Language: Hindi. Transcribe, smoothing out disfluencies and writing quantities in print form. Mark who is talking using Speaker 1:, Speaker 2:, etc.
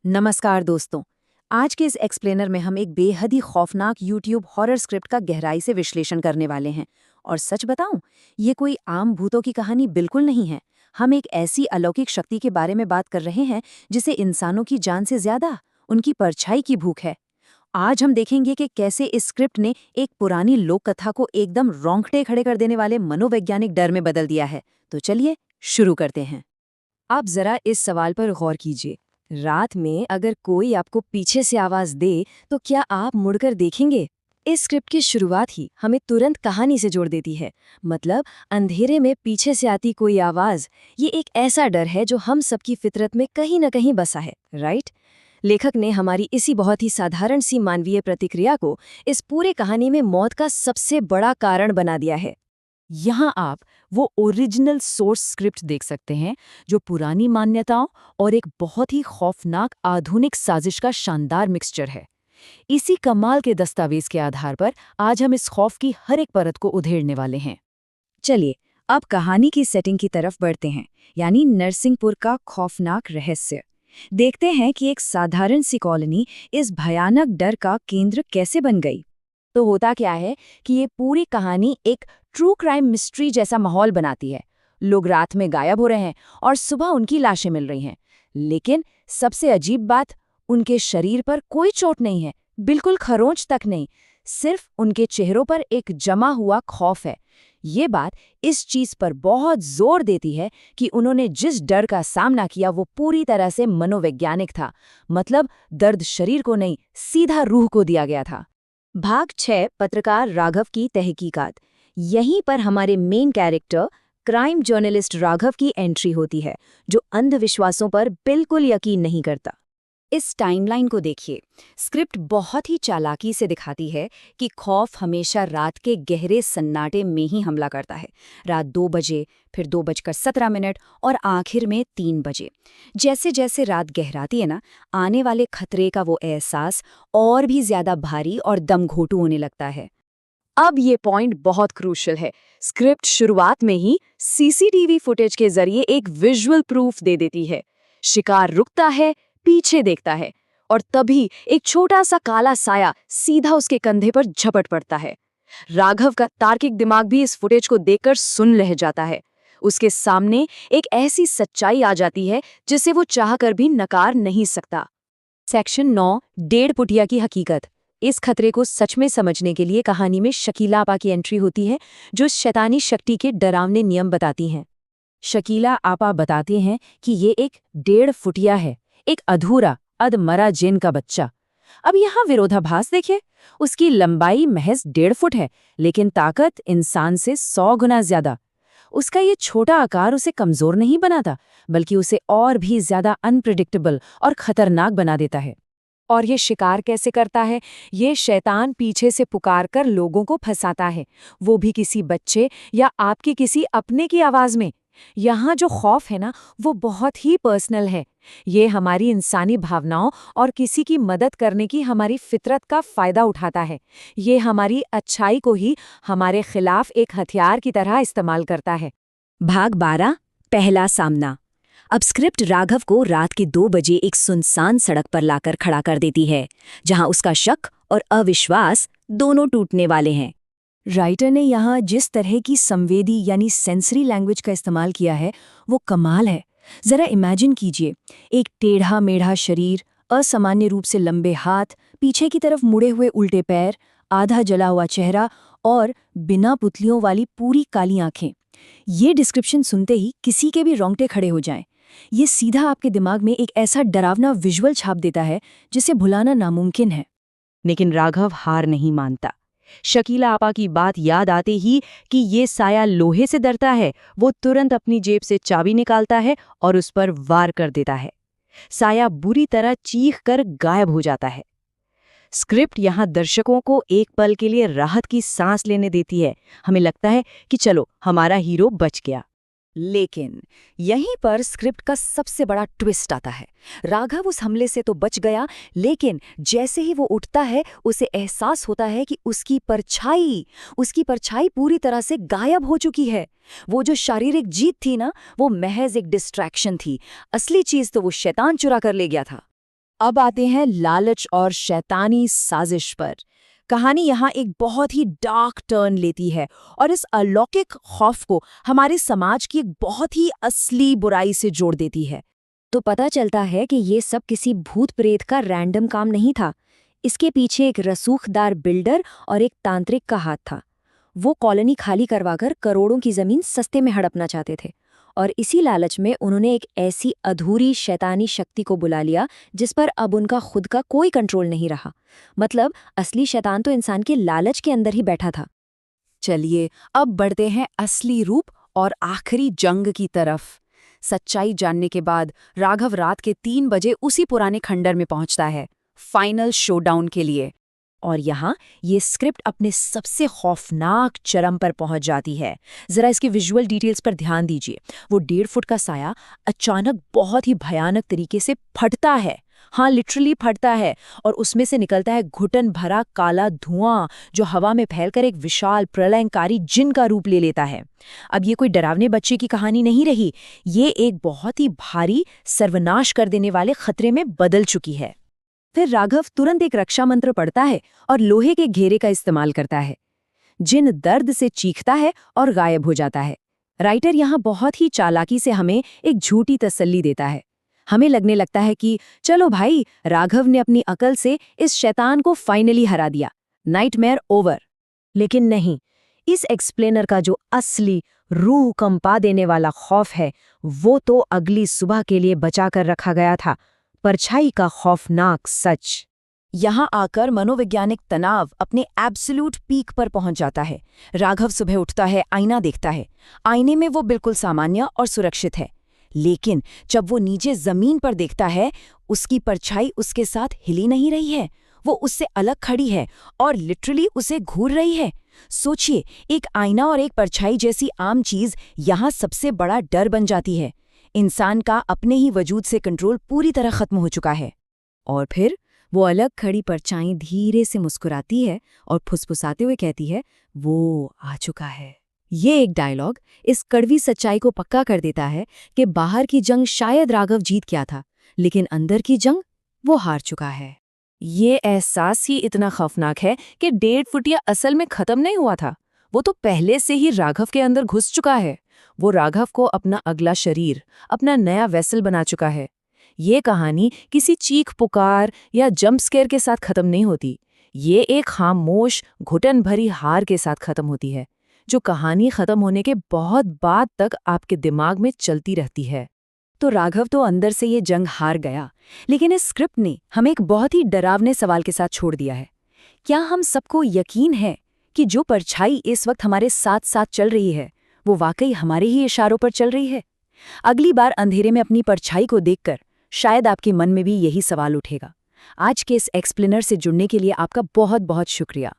Speaker 1: नमस्कार दोस्तों। आज के इस एक्सप्लेनर में हम एक बेहद ही खौफनाक यूट्यूब हॉरर स्क्रिप्ट का गहराई से विश्लेषण करने वाले हैं। और सच बताऊं, ये कोई आम भूतों की कहानी बिल्कुल नहीं है। हम एक ऐसी अलौकिक शक्ति के बारे में बात कर रहे हैं जिसे इंसानों की जान से ज्यादा उनकी परछाई की भूख है। आज हम देखेंगे कि कैसे इस स्क्रिप्ट ने एक पुरानी लोक कथा को एकदम रोंगटे खड़े कर देने वाले मनोवैज्ञानिक डर में बदल दिया है। तो चलिए शुरू करते हैं। आप जरा इस सवाल पर गौर कीजिए। रात में अगर कोई आपको पीछे से आवाज दे तो क्या आप मुड़कर देखेंगे? इस स्क्रिप्ट की शुरुआत ही हमें तुरंत कहानी से जोड़ देती है। मतलब अंधेरे में पीछे से आती कोई आवाज, ये एक ऐसा डर है जो हम सबकी फितरत में कहीं न कहीं बसा है, राइट? लेखक ने हमारी इसी बहुत ही साधारण सी मानवीय प्रतिक्रिया को इस पूरे कहानी में मौत का सबसे बड़ा कारण बना दिया है। यहाँ आप वो ओरिजिनल सोर्स स्क्रिप्ट देख सकते हैं जो पुरानी मान्यताओं और एक बहुत ही खौफनाक आधुनिक साजिश का शानदार मिक्सचर है। इसी कमाल के दस्तावेज के आधार पर आज हम इस खौफ की हर एक परत को उधेड़ने वाले हैं। चलिए अब कहानी की सेटिंग की तरफ बढ़ते हैं, यानी नरसिंहपुर का खौफनाक रहस्य। देखते हैं कि एक साधारण सी कॉलोनी इस भयानक डर का केंद्र कैसे बन गई। तो होता क्या है कि ये पूरी कहानी एक ट्रू क्राइम मिस्ट्री जैसा माहौल बनाती है। लोग रात में गायब हो रहे हैं और सुबह उनकी लाशें मिल रही हैं। लेकिन सबसे अजीब बात, उनके शरीर पर कोई चोट नहीं है, बिल्कुल खरोंच तक नहीं। सिर्फ उनके चेहरों पर एक जमा हुआ खौफ है। ये बात इस चीज पर बहुत जोर देती है कि उन्होंने जिस डर का सामना किया वो पूरी तरह से मनोवैज्ञानिक था। मतलब दर्द शरीर को नहीं, सीधा रूह को दिया गया था। भाग 6, पत्रकार राघव की तहकीकात। यहीं पर हमारे main character crime journalist Raghav की एंट्री होती है, जो अंधविश्वासों पर बिल्कुल यकीन नहीं करता। इस टाइमलाइन को देखिए। स्क्रिप्ट बहुत ही चालाकी से दिखाती है कि खौफ हमेशा रात के गहरे सन्नाटे में ही हमला करता है। रात 2 बजे, फिर 2:17 और आखिर में 3 बजे। जैसे जैसे रात गहराती है ना, आने वाले खतरे का वो एहसास और भी ज्यादा भारी और दमघोटू होने लगता है। अब ये पॉइंट बहुत क्रूशियल है। स्क्रिप्ट शुरुआत में ही सीसीटीवी फुटेज के जरिए एक विजुअल प्रूफ दे देती है। शिकार रुकता है, पीछे देखता है, और तभी एक छोटा सा काला साया सीधा उसके कंधे पर झपट पड़ता है। राघव का तार्किक दिमाग भी इस फुटेज को देखकर सुन्न रह जाता है। उसके सामने एक ऐसी सच्चाई आ जाती है जिसे वो चाहकर भी नकार नहीं सकता। सेक्शन 9, 1.5 फुटिया की हकीकत। इस खतरे को सच में समझने के लिए कहानी में शकीला आपा की एंट्री होती है, जो शैतानी शक्ति के डरावने नियम बताती हैं। शकीला आपा बताते हैं कि ये एक 1.5 फुटिया है, एक अधूरा अधमरा जिन का बच्चा। अब यहाँ विरोधाभास देखिए। उसकी लंबाई महज 1.5 फुट है, लेकिन ताकत इंसान से 100 गुना ज्यादा। उसका ये छोटा आकार उसे कमजोर नहीं बनाता, बल्कि उसे और भी ज्यादा अनप्रिडिक्टेबल और खतरनाक बना देता है। और ये शिकार कैसे करता है? ये शैतान पीछे से पुकार कर लोगों को फंसाता है, वो भी किसी बच्चे या आपके किसी अपने की आवाज में। यहाँ जो खौफ है ना, वो बहुत ही पर्सनल है। ये हमारी इंसानी भावनाओं और किसी की मदद करने की हमारी फितरत का फायदा उठाता है। ये हमारी अच्छाई को ही हमारे खिलाफ एक हथियार की तरह इस्तेमाल करता है। भाग 12, पहला सामना। अब स्क्रिप्ट राघव को रात के 2 बजे एक सुनसान सड़क पर लाकर खड़ा कर देती है, जहां उसका शक और अविश्वास दोनों टूटने वाले हैं। राइटर ने यहाँ जिस तरह की संवेदी यानी सेंसरी लैंग्वेज का इस्तेमाल किया है, वो कमाल है। जरा इमेजिन कीजिए, एक टेढ़ा मेढ़ा शरीर, असामान्य रूप से लंबे हाथ, पीछे की तरफ मुड़े हुए उल्टे पैर, आधा जला हुआ चेहरा और बिना पुतलियों वाली पूरी काली आंखें। ये डिस्क्रिप्शन सुनते ही किसी के भी रोंगटे खड़े हो जाएं। ये सीधा आपके दिमाग में एक ऐसा डरावना विजुअल छाप देता है जिसे भुलाना नामुमकिन है। लेकिन राघव हार नहीं मानता। शकीला आपा की बात याद आते ही कि ये साया लोहे से डरता है, वो तुरंत अपनी जेब से चाबी निकालता है और उस पर वार कर देता है। साया बुरी तरह चीख कर गायब हो जाता है। स्क्रिप्ट यहाँ दर्शकों को एक पल के लिए राहत की सांस लेने देती है। हमें लगता है कि चलो हमारा हीरो बच गया। लेकिन यहीं पर स्क्रिप्ट का सबसे बड़ा ट्विस्ट आता है। राघव उस हमले से तो बच गया, लेकिन जैसे ही वो उठता है उसे एहसास होता है कि उसकी परछाई पूरी तरह से गायब हो चुकी है। वो जो शारीरिक जीत थी ना, वो महज एक डिस्ट्रैक्शन थी। असली चीज तो वो शैतान चुरा कर ले गया था। अब आते हैं लालच और शैतानी साजिश पर। कहानी यहाँ एक बहुत ही डार्क टर्न लेती है और इस अलौकिक खौफ को हमारे समाज की एक बहुत ही असली बुराई से जोड़ देती है। तो पता चलता है कि ये सब किसी भूत प्रेत का रैंडम काम नहीं था। इसके पीछे एक रसूखदार बिल्डर और एक तांत्रिक का हाथ था। वो कॉलोनी खाली करवाकर करोड़ों की जमीन सस्ते में हड़पना चाहते थे और इसी लालच में उन्होंने एक ऐसी अधूरी शैतानी शक्ति को बुला लिया जिस पर अब उनका खुद का कोई कंट्रोल नहीं रहा। मतलब असली शैतान तो इंसान के लालच के अंदर ही बैठा था। चलिए अब बढ़ते हैं असली रूप और आखिरी जंग की तरफ। सच्चाई जानने के बाद राघव रात के 3 बजे उसी पुराने खंडर में पहुंचता है, फाइनल शोडाउन के लिए। और यहाँ ये स्क्रिप्ट अपने सबसे खौफनाक चरम पर पहुंच जाती है। जरा इसके विजुअल डिटेल्स पर ध्यान दीजिए। वो 1.5 फुट का साया अचानक बहुत ही भयानक तरीके से फटता है। हाँ, लिटरली फटता है और उसमें से निकलता है घुटन भरा काला धुआं जो हवा में फैलकर एक विशाल प्रलयंकारी जिन का रूप ले लेता है। अब ये कोई डरावने बच्चे की कहानी नहीं रही, ये एक बहुत ही भारी सर्वनाश कर देने वाले खतरे में बदल चुकी है। फिर राघव तुरंत एक रक्षा मंत्र पढ़ता है और लोहे के घेरे का इस्तेमाल करता है। जिन दर्द से चीखता है और गायब हो जाता है। राइटर यहाँ बहुत ही चालाकी से हमें एक झूठी तसल्ली देता है। हमें लगने लगता है कि चलो भाई, राघव ने अपनी अकल से इस शैतान को फाइनली हरा दिया, नाइटमेयर ओवर। लेकिन नहीं, इस एक्सप्लेनर का जो असली रूह कंपा देने वाला खौफ है वो तो अगली सुबह के लिए बचा कर रखा गया था। परछाई का खौफनाक सच। यहाँ आकर मनोवैज्ञानिक तनाव अपने एब्सोल्यूट पीक पर पहुंच जाता है। राघव सुबह उठता है, आईना देखता है। आईने में वो बिल्कुल सामान्य और सुरक्षित है, लेकिन जब वो नीचे जमीन पर देखता है, उसकी परछाई उसके साथ हिली नहीं रही है। वो उससे अलग खड़ी है और लिटरली उसे घूर रही है। सोचिए, एक आईना और एक परछाई जैसी आम चीज यहाँ सबसे बड़ा डर बन जाती है। इंसान का अपने ही वजूद से कंट्रोल पूरी तरह खत्म हो चुका है। और फिर वो अलग खड़ी परछाई धीरे से मुस्कुराती है और फुसफुसाते हुए कहती है, वो आ चुका है। ये एक डायलॉग इस कड़वी सच्चाई को पक्का कर देता है कि बाहर की जंग शायद राघव जीत गया था, लेकिन अंदर की जंग वो हार चुका है। ये एहसास ही इतना खौफनाक है कि 1.5 फुटिया असल में खत्म नहीं हुआ था। वो तो पहले से ही राघव के अंदर घुस चुका है। वो राघव को अपना अगला शरीर, अपना नया वेसल बना चुका है। ये कहानी किसी चीख पुकार या जंप स्केयर के साथ खत्म नहीं होती। ये एक खामोश, घुटन भरी हार के साथ खत्म होती है, जो कहानी खत्म होने के बहुत बाद तक आपके दिमाग में चलती रहती है। तो राघव तो अंदर से ये जंग हार गया, लेकिन इस स्क्रिप्ट ने हमें एक बहुत ही डरावने सवाल के साथ छोड़ दिया है। क्या हम सबको यकीन है कि जो परछाई इस वक्त हमारे साथ साथ चल रही है वो वाकई हमारे ही इशारों पर चल रही है? अगली बार अंधेरे में अपनी परछाई को देखकर शायद आपके मन में भी यही सवाल उठेगा। आज के इस एक्सप्लेनर से जुड़ने के लिए आपका बहुत बहुत शुक्रिया।